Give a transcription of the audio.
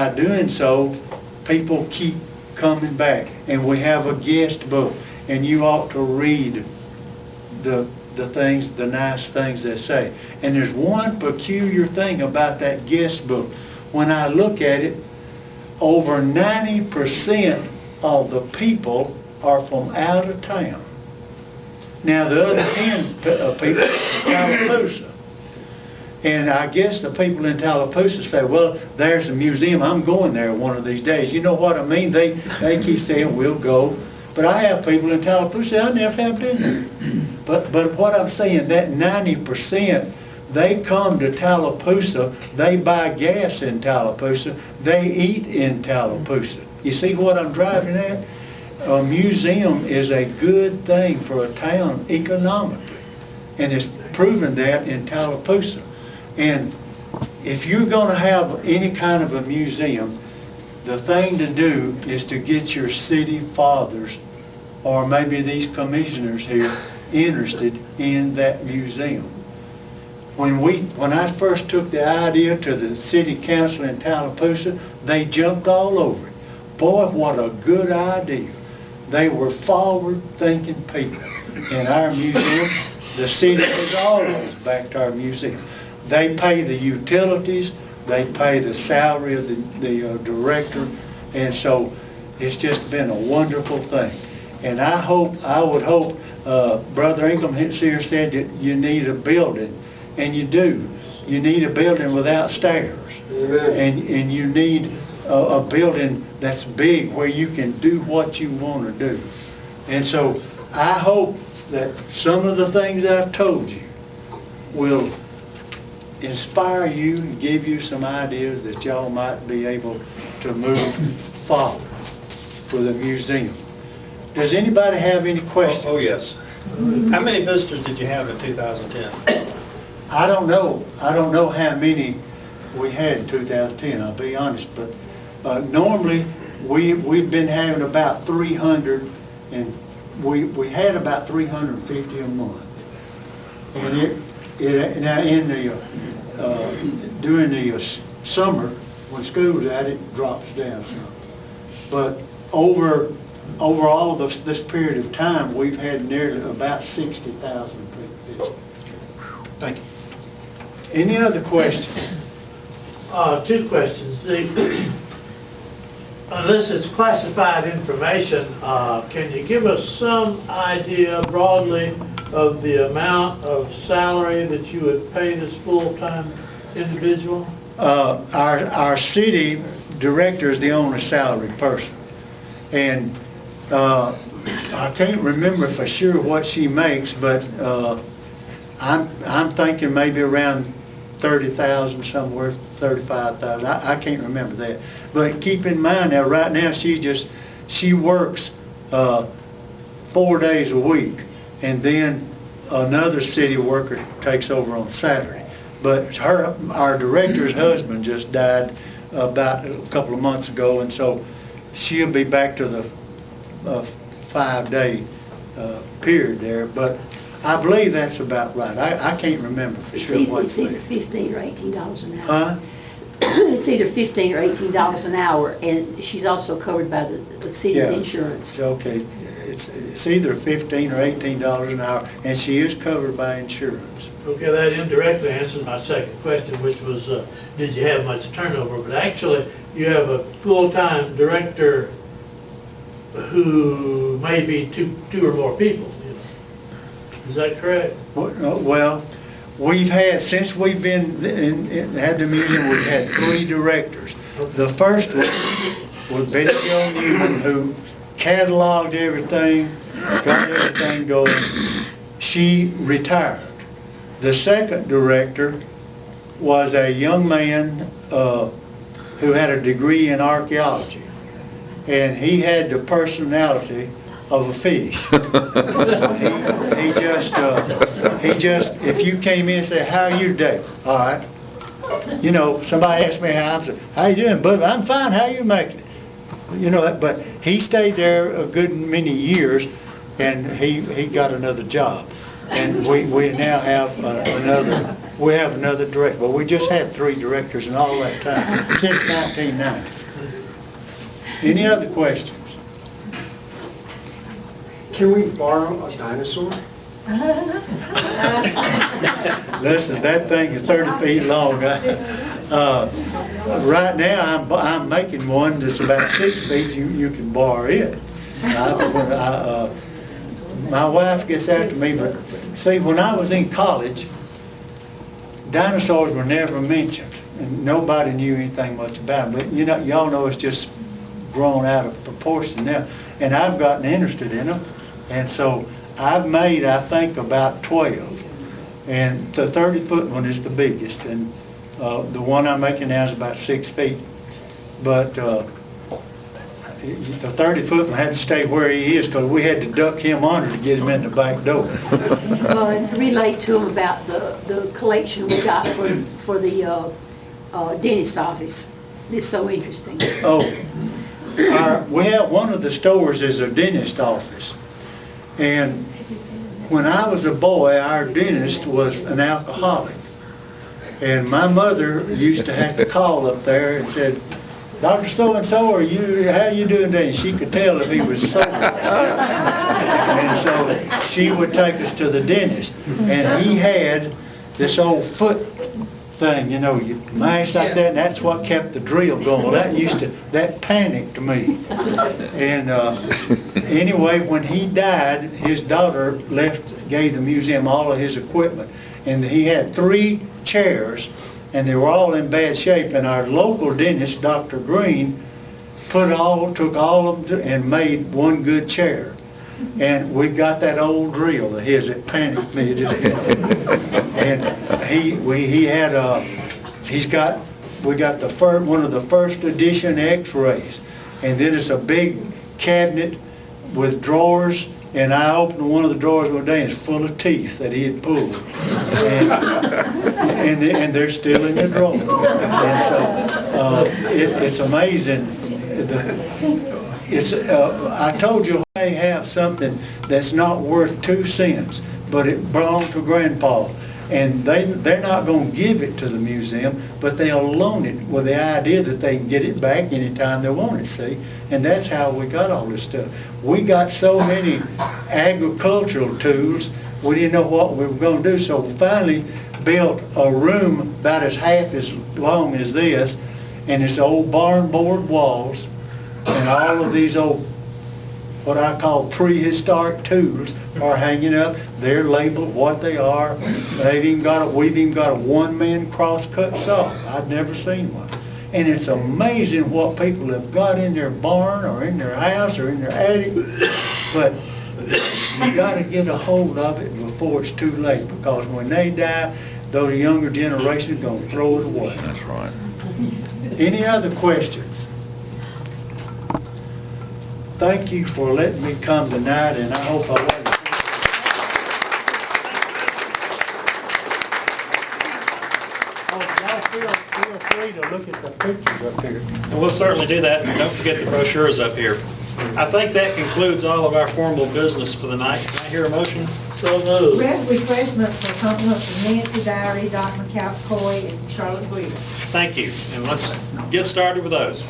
By doing so, people keep coming back, and we have a guest book, and you ought to read the things, the nice things they say. And there's one peculiar thing about that guest book. When I look at it, over 90% of the people are from out of town. Now the other 10 people are from Tallapoosa. And I guess the people in Tallapoosa say, well, there's a museum, I'm going there one of these days. You know what I mean? They keep saying, we'll go. But I have people in Tallapoosa, I never have been there. But what I'm saying, that 90%, they come to Tallapoosa, they buy gas in Tallapoosa, they eat in Tallapoosa. You see what I'm driving at? A museum is a good thing for a town economically. And it's proven that in Tallapoosa. And if you're going to have any kind of a museum, the thing to do is to get your city fathers, or maybe these commissioners here, interested in that museum. When I first took the idea to the city council in Tallapoosa, they jumped all over it. Boy, what a good idea. They were forward-thinking people. In our museum, the city has always backed our museum. They pay the utilities, they pay the salary of the director, and so it's just been a wonderful thing. And I would hope, Brother Ingram here said that you need a building, and you do. You need a building without stairs. Amen. And you need a building that's big where you can do what you want to do. And so I hope that some of the things I've told you will inspire you and give you some ideas that y'all might be able to move forward with a museum. Does anybody have any questions? Oh yes. How many visitors did you have in 2010? I don't know. I don't know how many we had in 2010, I'll be honest, but normally we've been having about 300, and we had about 350 a month. And now in the during the summer, when school's out, it drops down some. But over all this period of time, we've had nearly about 60,000 people visit. Thank you. Any other questions? Two questions. Unless it's classified information, can you give us some idea broadly of the amount of salary that you would pay this full-time individual? Our city director is the only salaried person, and I can't remember for sure what she makes, but I'm thinking maybe around 30,000 somewhere, 35,000. I can't remember that. But keep in mind now, right now she works 4 days a week, and then another city worker takes over on Saturday. But our director's husband just died about a couple of months ago, and so she'll be back to the 5-day period there. But I believe that's about right. I can't remember for sure what it's either $15 or $18 an hour. Huh? It's either $15 or $18 an hour, and she's also covered by the city's insurance. Okay, it's either $15 or $18 an hour, and she is covered by insurance. Okay, that indirectly answers my second question, which was, did you have much turnover? But actually, you have a full-time director who may be two or more people. You know. Is that correct? Well, we've had, since we've been had the museum, we've had 3 directors. Okay. The first one was Betty Jo Newman, who cataloged everything, got everything going. She retired. The second director was a young man who had a degree in archaeology, and he had the personality of a fish. he just, if you came in and said, "How are you today?" "All right." You know, somebody asked me how I'm saying, "How you doing, bud?" "I'm fine. How you making it?" You know, but he stayed there a good many years, and he got another job, and we now have another we have another director, but we just had 3 directors in all that time, since 1990. Any other questions? Can we borrow a dinosaur? Listen, that thing is 30 feet long. Right now, I'm making one that's about 6 feet. You can borrow it. My wife gets after me, but see, when I was in college, dinosaurs were never mentioned, and nobody knew anything much about them. But you know, y'all know it's just grown out of proportion now, and I've gotten interested in them, and so I've made, I think, about 12, and the 30-foot one is the biggest, and the one I'm making now is about 6 feet, but the 30-foot one had to stay where he is because we had to duck him under to get him in the back door. Relate to them about the collection we got for the dentist office. It's so interesting. Oh, we have one of the stores is a dentist office, and when I was a boy, our dentist was an alcoholic, and my mother used to have to call up there and said, "Dr. So-and-so, how you doing today?" And she could tell if he was sober. And so she would take us to the dentist, and he had this old foot thing, you know, you mash like that, and that's what kept the drill going. That panicked me. And anyway, when he died, his daughter gave the museum all of his equipment, and he had 3 chairs, and they were all in bad shape, and our local dentist, Dr. Green, took all of them and made one good chair. And we got that old drill of his that panicked me. And we got one of the first edition X-rays, and then it's a big cabinet with drawers, and I opened one of the drawers one day and it's full of teeth that he had pulled, and they're still in the drawer. And so it's amazing. I told you they have something that's not worth 2 cents, but it belonged to Grandpa, and they're not going to give it to the museum, but they'll loan it with the idea that they can get it back anytime they want it. See, and that's how we got all this stuff. We got so many agricultural tools, we didn't know what we were going to do, so we finally built a room about half as long as this, and it's old barn board walls, and all of these old, what I call prehistoric tools are hanging up. They're labeled what they are. We've even got a 1-man cross-cut saw. I'd never seen one. And it's amazing what people have got in their barn or in their house or in their attic. But you got to get a hold of it before it's too late, because when they die, those younger generations are going to throw it away. That's right. Any other questions? Thank you for letting me come tonight, and I hope I wasn't. Oh, y'all feel free to look at the pictures up here. And we'll certainly do that, and don't forget the brochures up here. I think that concludes all of our formal business for the night. Can I hear a motion? So moved. Refreshments are coming up from Nancy Diary, Dr. McCoy, and Charlotte Weaver. Thank you, and let's get started with those.